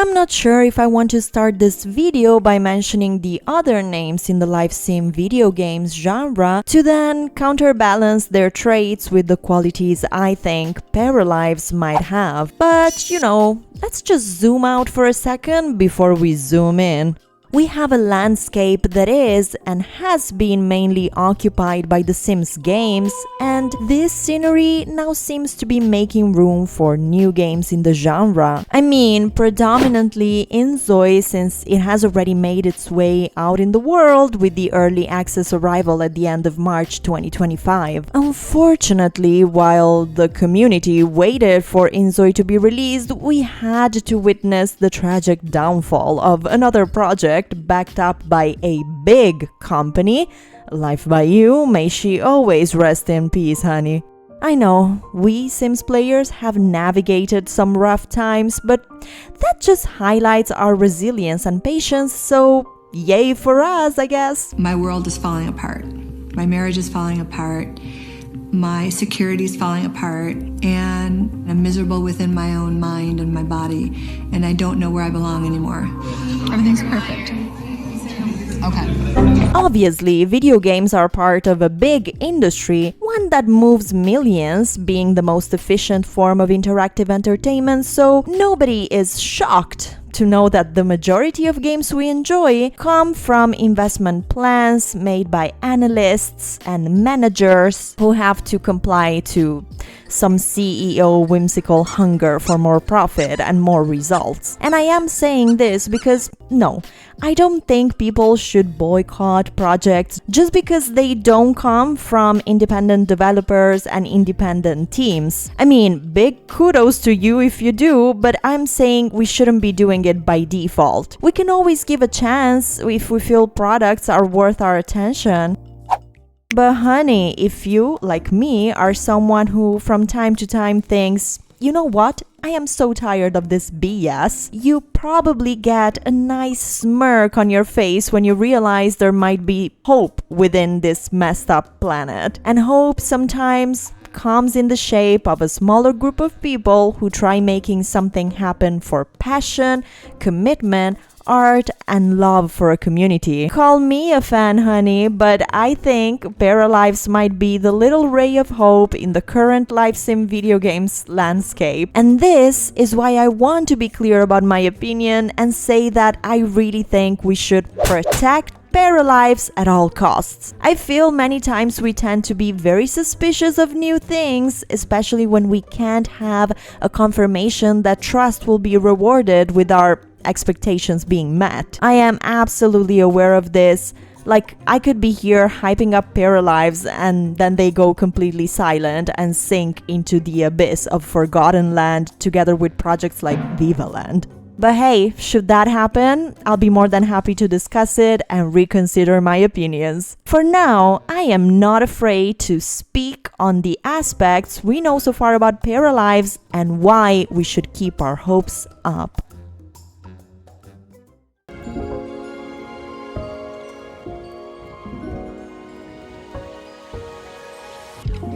I'm not sure if I want to start this video by mentioning the other names in the live sim video games genre to then counterbalance their traits with the qualities I think Paralives might have. But let's just zoom out for a second before we zoom in. We have a landscape that is and has been mainly occupied by the Sims games, and this scenery now seems to be making room for new games in the genre. I mean, predominantly in Zoe, since it has already made its way out in the world with the early access arrival at the end of March 2025. Unfortunately, while the community waited for Inzoi to be released, we had to witness the tragic downfall of another project backed up by a big company. Life by You, may she always rest in peace, honey. I know, we Sims players have navigated some rough times, but that just highlights our resilience and patience, so yay for us, I guess. My world is falling apart. My marriage is falling apart. My security is falling apart, and I'm miserable within my own mind and my body, and I don't know where I belong anymore. Everything's perfect. Okay. Obviously, video games are part of a big industry, one that moves millions, being the most efficient form of interactive entertainment, so nobody is shocked to know that the majority of games we enjoy come from investment plans made by analysts and managers who have to comply to some CEO whimsical hunger for more profit and more results. And I am saying this because, no, I don't think people should boycott projects just because they don't come from independent developers and independent teams. I mean, big kudos to you if you do, but I'm saying we shouldn't be doing it by default. We can always give a chance if we feel products are worth our attention. But honey, if you, like me, are someone who from time to time thinks, you know what, I am so tired of this BS, you probably get a nice smirk on your face when you realize there might be hope within this messed up planet. And hope sometimes comes in the shape of a smaller group of people who try making something happen for passion, commitment, art, and love for a community. Call me a fan, honey, but I think Paralives might be the little ray of hope in the current live sim video games landscape. And this is why I want to be clear about my opinion and say that I really think we should protect Paralives at all costs. I feel many times we tend to be very suspicious of new things, especially when we can't have a confirmation that trust will be rewarded with our expectations being met. I am absolutely aware of this. Like, I could be here hyping up Paralives and then they go completely silent and sink into the abyss of Forgotten Land together with projects like Viva Land. But hey, should that happen, I'll be more than happy to discuss it and reconsider my opinions. For now, I am not afraid to speak on the aspects we know so far about Paralives and why we should keep our hopes up.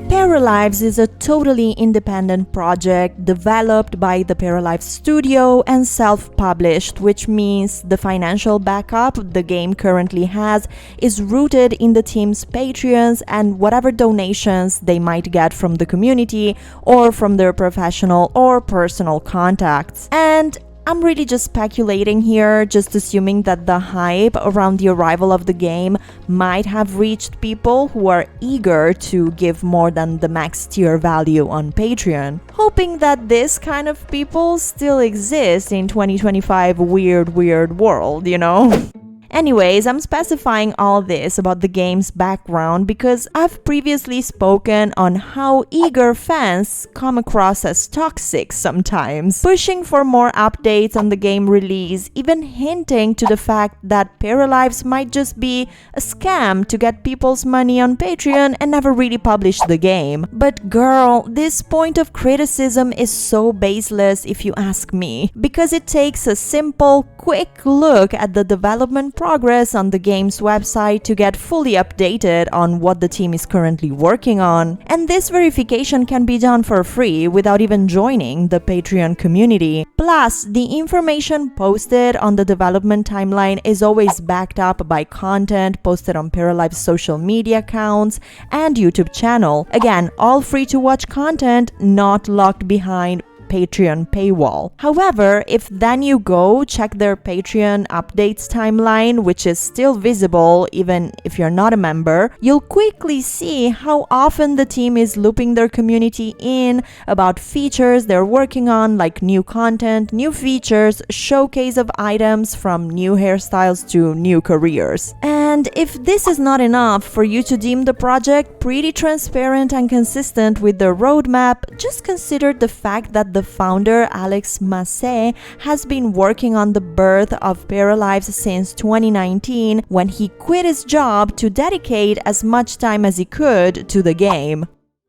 Paralives is a totally independent project developed by the Paralives studio and self-published, which means the financial backup the game currently has is rooted in the team's Patreons and whatever donations they might get from the community or from their professional or personal contacts. And I'm really just speculating here, just assuming that the hype around the arrival of the game might have reached people who are eager to give more than the max tier value on Patreon, hoping that this kind of people still exist in 2025 weird world, you know? Anyways, I'm specifying all this about the game's background because I've previously spoken on how eager fans come across as toxic sometimes, pushing for more updates on the game release, even hinting to the fact that Paralives might just be a scam to get people's money on Patreon and never really publish the game. But girl, this point of criticism is so baseless if you ask me, because it takes a simple, quick look at the development progress on the game's website to get fully updated on what the team is currently working on. And this verification can be done for free without even joining the Patreon community. Plus, the information posted on the development timeline is always backed up by content posted on Paralives' social media accounts and YouTube channel. Again, all free to watch content, not locked behind Patreon paywall. However, if then you go check their Patreon updates timeline, which is still visible even if you're not a member, you'll quickly see how often the team is looping their community in about features they're working on, like new content, new features, showcase of items from new hairstyles to new careers. And if this is not enough for you to deem the project pretty transparent and consistent with the roadmap, just consider the fact that the founder, Alex Massé, has been working on the birth of Paralives since 2019, when he quit his job to dedicate as much time as he could to the game.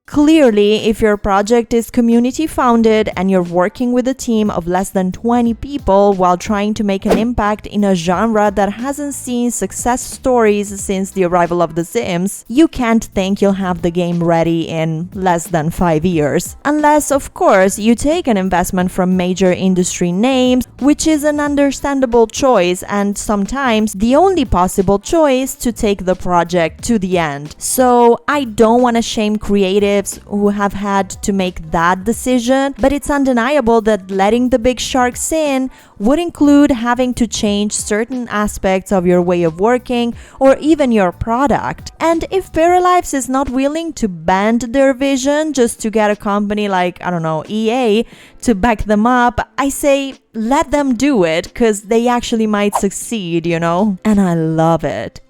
Clearly, if your project is community founded and you're working with a team of less than 20 people while trying to make an impact in a genre that hasn't seen success stories since the arrival of The Sims, you can't think you'll have the game ready in less than 5 years. Unless, of course, you take an investment from major industry names, which is an understandable choice and sometimes the only possible choice to take the project to the end. So I don't want to shame creatives who have had to make that decision, but it's undeniable that letting the big sharks in would include having to change certain aspects of your way of working or even your product. And if Paralives is not willing to bend their vision just to get a company like, I don't know, EA to back them up, I say let them do it, because they actually might succeed, you know? And I love it.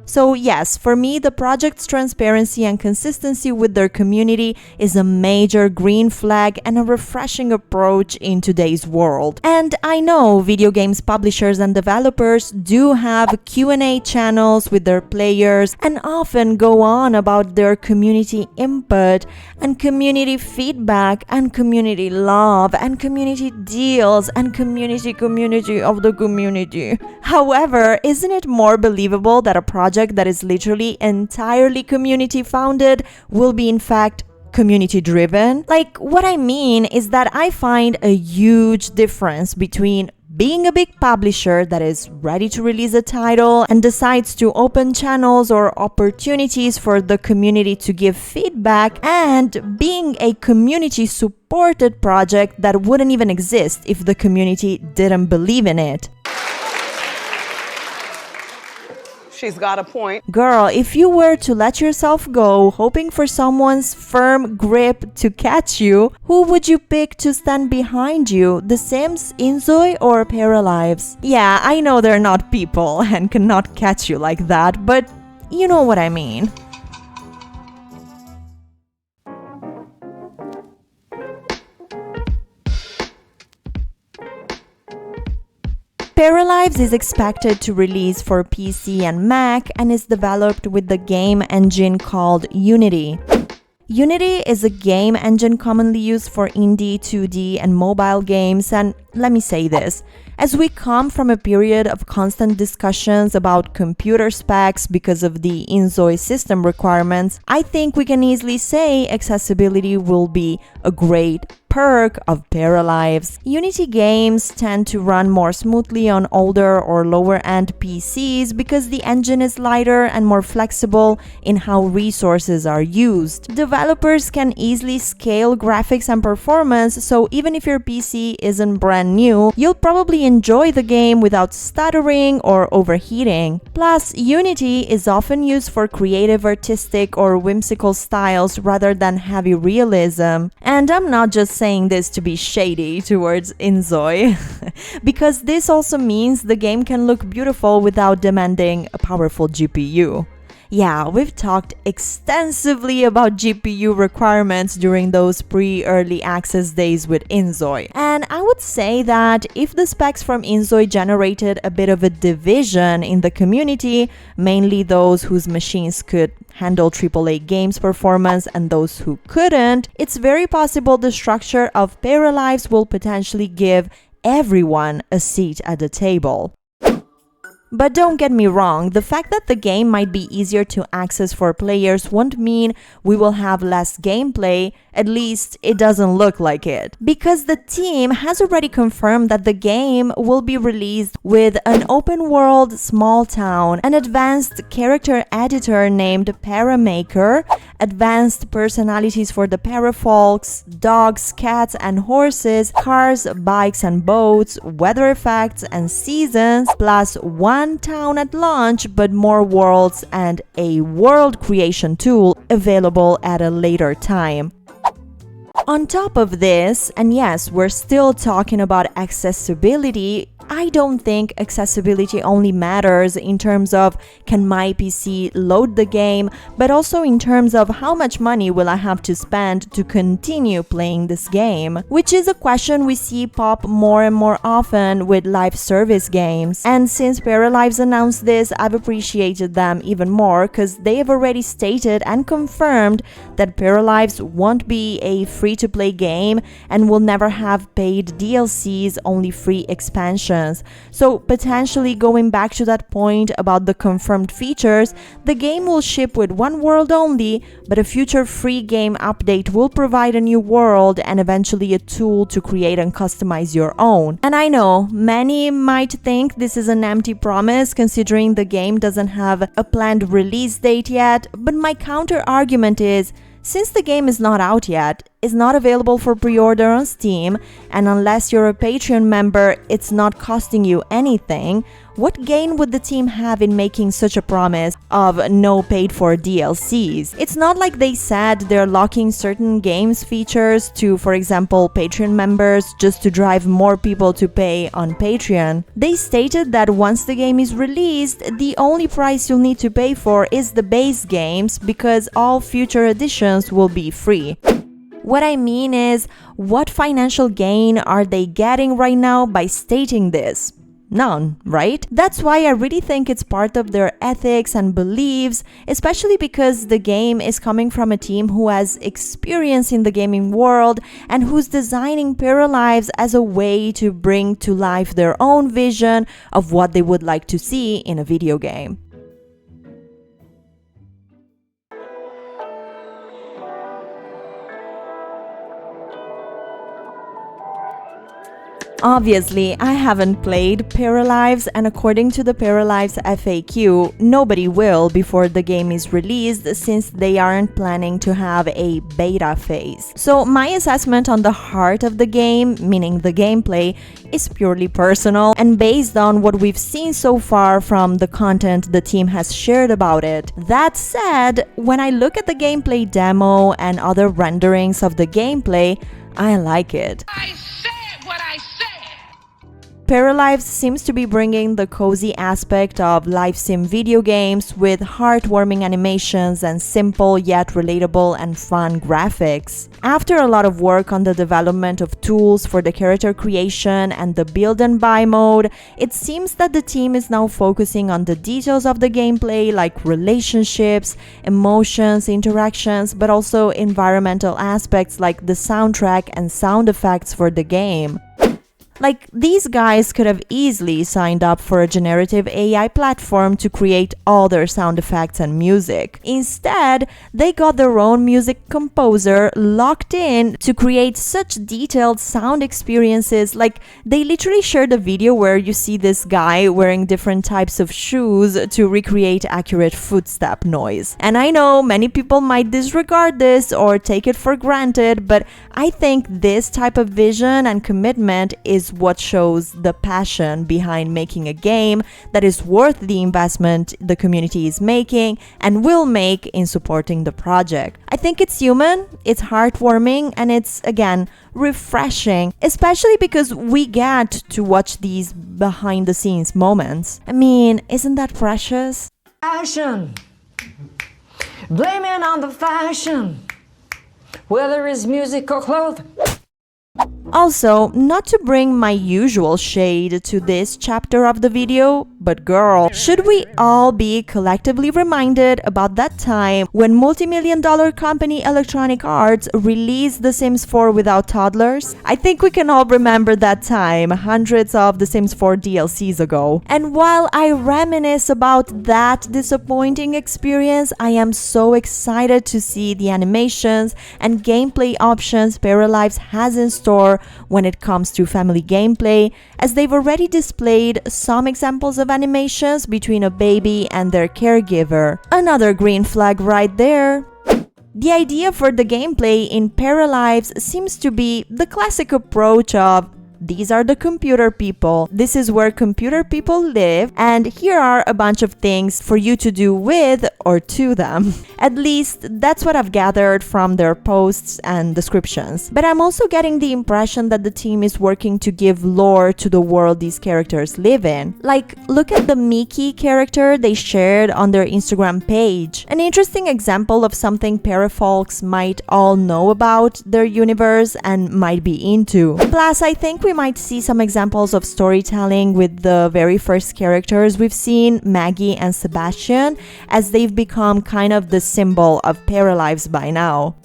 So yes, for me, the project's transparency and consistency with their community is a major green flag and a refreshing approach in today's world. And I know video games publishers and developers do have Q&A channels with their players and often go on about their community input and community feedback and community love and community deals and community of the community. However, isn't it more believable that a project that is literally entirely community founded will be in fact community driven? Like, what I mean is that I find a huge difference between being a big publisher that is ready to release a title and decides to open channels or opportunities for the community to give feedback, and being a community supported project that wouldn't even exist if the community didn't believe in it. She's got a point. Girl, if you were to let yourself go, hoping for someone's firm grip to catch you, who would you pick to stand behind you? The Sims, Inzoi, or Paralives? Yeah, I know they're not people and cannot catch you like that, but you know what I mean. Paralives is expected to release for PC and Mac and is developed with the game engine called Unity. Unity is a game engine commonly used for indie, 2D, and mobile games, and let me say this. As we come from a period of constant discussions about computer specs because of the Inzoi system requirements, I think we can easily say accessibility will be a great perk of Paralives. Unity games tend to run more smoothly on older or lower-end PCs because the engine is lighter and more flexible in how resources are used. Developers can easily scale graphics and performance, so even if your PC isn't brand new, you'll probably enjoy the game without stuttering or overheating. Plus, Unity is often used for creative, artistic, or whimsical styles rather than heavy realism. And I'm not just saying this to be shady towards Inzoi, because this also means the game can look beautiful without demanding a powerful GPU. Yeah, we've talked extensively about GPU requirements during those pre-early access days with Inzoi. And I would say that if the specs from Inzoi generated a bit of a division in the community, mainly those whose machines could handle AAA games performance and those who couldn't, it's very possible the structure of Paralives will potentially give everyone a seat at the table. But don't get me wrong, the fact that the game might be easier to access for players won't mean we will have less gameplay, at least it doesn't look like it. Because the team has already confirmed that the game will be released with an open world small town, an advanced character editor named Paramaker, advanced personalities for the parafolks, dogs, cats and horses, cars, bikes and boats, weather effects and seasons, plus one town at launch but more worlds and a world creation tool available at a later time. On top of this, and yes, we're still talking about accessibility, I don't think accessibility only matters in terms of can my PC load the game, but also in terms of how much money will I have to spend to continue playing this game, which is a question we see pop more and more often with live service games. And since Paralives announced this, I've appreciated them even more because they have already stated and confirmed that Paralives won't be a free-to-play game and will never have paid DLCs, only free expansions. So potentially going back to that point about the confirmed features, the game will ship with one world only, but a future free game update will provide a new world and eventually a tool to create and customize your own. And I know many might think this is an empty promise considering the game doesn't have a planned release date yet, but my counter argument is, since the game is not out yet, is not available for pre-order on Steam, and unless you're a Patreon member, it's not costing you anything, what gain would the team have in making such a promise of no paid-for DLCs? It's not like they said they're locking certain games features to, for example, Patreon members just to drive more people to pay on Patreon. They stated that once the game is released, the only price you'll need to pay for is the base games because all future editions will be free. What I mean is, what financial gain are they getting right now by stating this? None, right? That's why I really think it's part of their ethics and beliefs, especially because the game is coming from a team who has experience in the gaming world and who's designing Paralives as a way to bring to life their own vision of what they would like to see in a video game. Obviously, I haven't played Paralives, and according to the Paralives FAQ, nobody will before the game is released since they aren't planning to have a beta phase. So my assessment on the heart of the game, meaning the gameplay, is purely personal and based on what we've seen so far from the content the team has shared about it. That said, when I look at the gameplay demo and other renderings of the gameplay, I like it. Paralives seems to be bringing the cozy aspect of live sim video games with heartwarming animations and simple yet relatable and fun graphics. After a lot of work on the development of tools for the character creation and the build and buy mode, it seems that the team is now focusing on the details of the gameplay like relationships, emotions, interactions, but also environmental aspects like the soundtrack and sound effects for the game. Like, these guys could have easily signed up for a generative AI platform to create all their sound effects and music. Instead, they got their own music composer locked in to create such detailed sound experiences. Like, they literally shared a video where you see this guy wearing different types of shoes to recreate accurate footstep noise. And I know many people might disregard this or take it for granted, but I think this type of vision and commitment is what shows the passion behind making a game that is worth the investment the community is making and will make in supporting the project. I think it's human, it's heartwarming, and it's, again, refreshing, especially because we get to watch these behind the scenes moments. I mean, isn't that precious? Fashion, blaming on the fashion, whether it's music or clothing. Also, not to bring my usual shade to this chapter of the video, but girl, should we all be collectively reminded about that time when multi-million-dollar company Electronic Arts released The Sims 4 without toddlers? I think we can all remember that time, hundreds of The Sims 4 DLCs ago. And while I reminisce about that disappointing experience, I am so excited to see the animations and gameplay options Paralives has in store when it comes to family gameplay, as they've already displayed some examples of animations between a baby and their caregiver. Another green flag right there. The idea for the gameplay in Paralives seems to be the classic approach of these are the computer people, this is where computer people live, and here are a bunch of things for you to do with or to them. At least that's what I've gathered from their posts and descriptions. But I'm also getting the impression that the team is working to give lore to the world these characters live in. Like, look at the Mickey character they shared on their Instagram page. An interesting example of something parafolks might all know about their universe and might be into. Plus, I think we might see some examples of storytelling with the very first characters we've seen, Maggie and Sebastian, as they've become kind of the symbol of Paralives by now.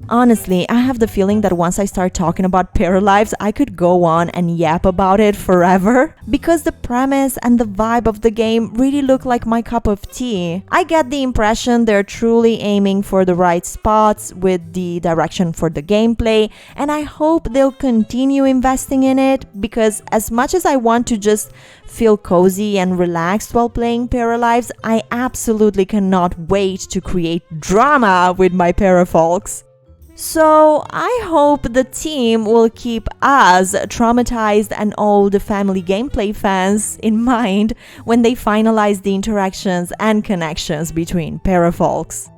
Honestly, I have the feeling that once I start talking about Paralives, I could go on and yap about it forever, because the premise and the vibe of the game really look like my cup of tea. I get the impression they're truly aiming for the right spots with the direction for the gameplay, and I hope they'll continue investing in it, because as much as I want to just feel cozy and relaxed while playing Paralives, I absolutely cannot wait to create drama with my parafolks. So I hope the team will keep us, traumatized and old family gameplay fans, in mind when they finalize the interactions and connections between parafolks.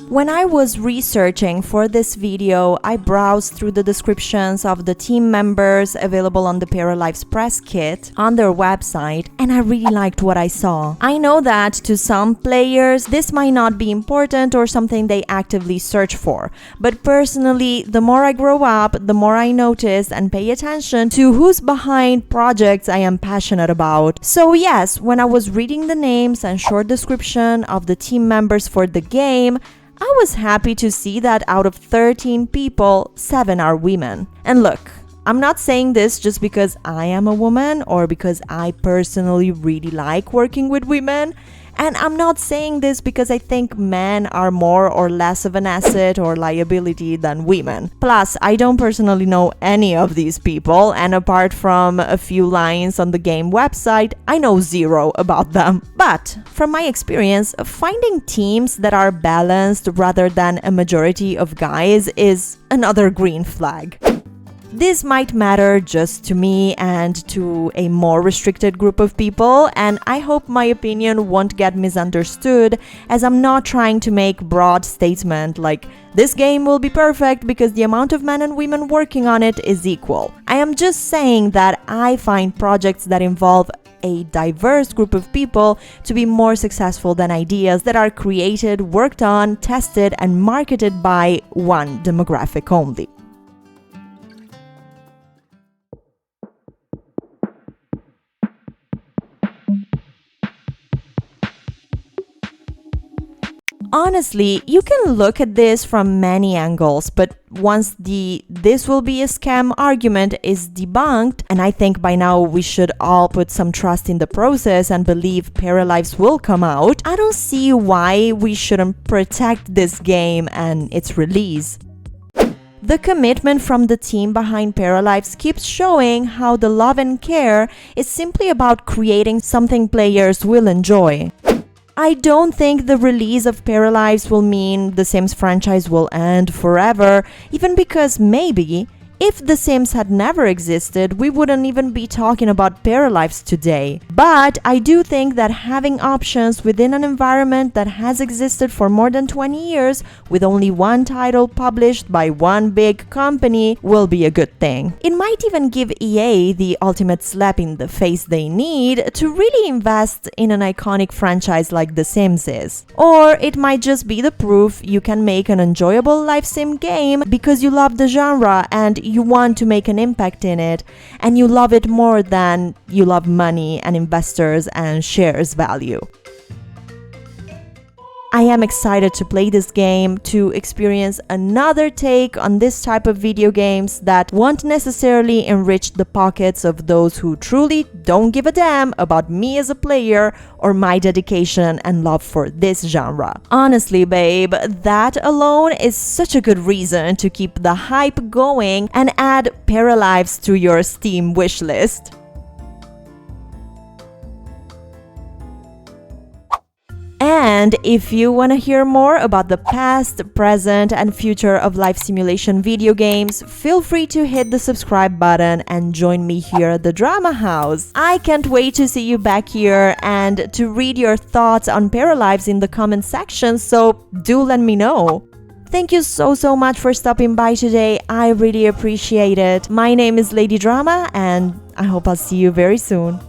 When I was researching for this video, I browsed through the descriptions of the team members available on the Paralives press kit on their website, and I really liked what I saw. I know that to some players, this might not be important or something they actively search for, but personally, the more I grow up, the more I notice and pay attention to who's behind projects I am passionate about. So yes, when I was reading the names and short description of the team members for the game, I was happy to see that out of 13 people, 7 are women. And look, I'm not saying this just because I am a woman or because I personally really like working with women. And I'm not saying this because I think men are more or less of an asset or liability than women. Plus, I don't personally know any of these people, and apart from a few lines on the game website, I know zero about them. But from my experience, finding teams that are balanced rather than a majority of guys is another green flag. This might matter just to me and to a more restricted group of people, and I hope my opinion won't get misunderstood, as I'm not trying to make broad statement like this game will be perfect because the amount of men and women working on it is equal. I am just saying that I find projects that involve a diverse group of people to be more successful than ideas that are created, worked on, tested, and marketed by one demographic only. Honestly, you can look at this from many angles, but once the "this will be a scam" argument is debunked, and I think by now we should all put some trust in the process and believe Paralives will come out, I don't see why we shouldn't protect this game and its release. The commitment from the team behind Paralives keeps showing how the love and care is simply about creating something players will enjoy. I don't think the release of Paralives will mean the Sims franchise will end forever, even because maybe If The Sims had never existed, we wouldn't even be talking about Paralives today. But I do think that having options within an environment that has existed for more than 20 years with only one title published by one big company will be a good thing. It might even give EA the ultimate slap in the face they need to really invest in an iconic franchise like The Sims is. Or it might just be the proof you can make an enjoyable life sim game because you love the genre and you want to make an impact in it, and you love it more than you love money and investors and shares value. I am excited to play this game, to experience another take on this type of video games that won't necessarily enrich the pockets of those who truly don't give a damn about me as a player or my dedication and love for this genre. Honestly, babe, that alone is such a good reason to keep the hype going and add Paralives to your Steam wishlist. And if you want to hear more about the past, present, and future of life simulation video games, feel free to hit the subscribe button and join me here at the Drama House. I can't wait to see you back here and to read your thoughts on Paralives in the comment section, so do let me know. Thank you so much for stopping by today. I really appreciate it. My name is Lady Drama, and I hope I'll see you very soon.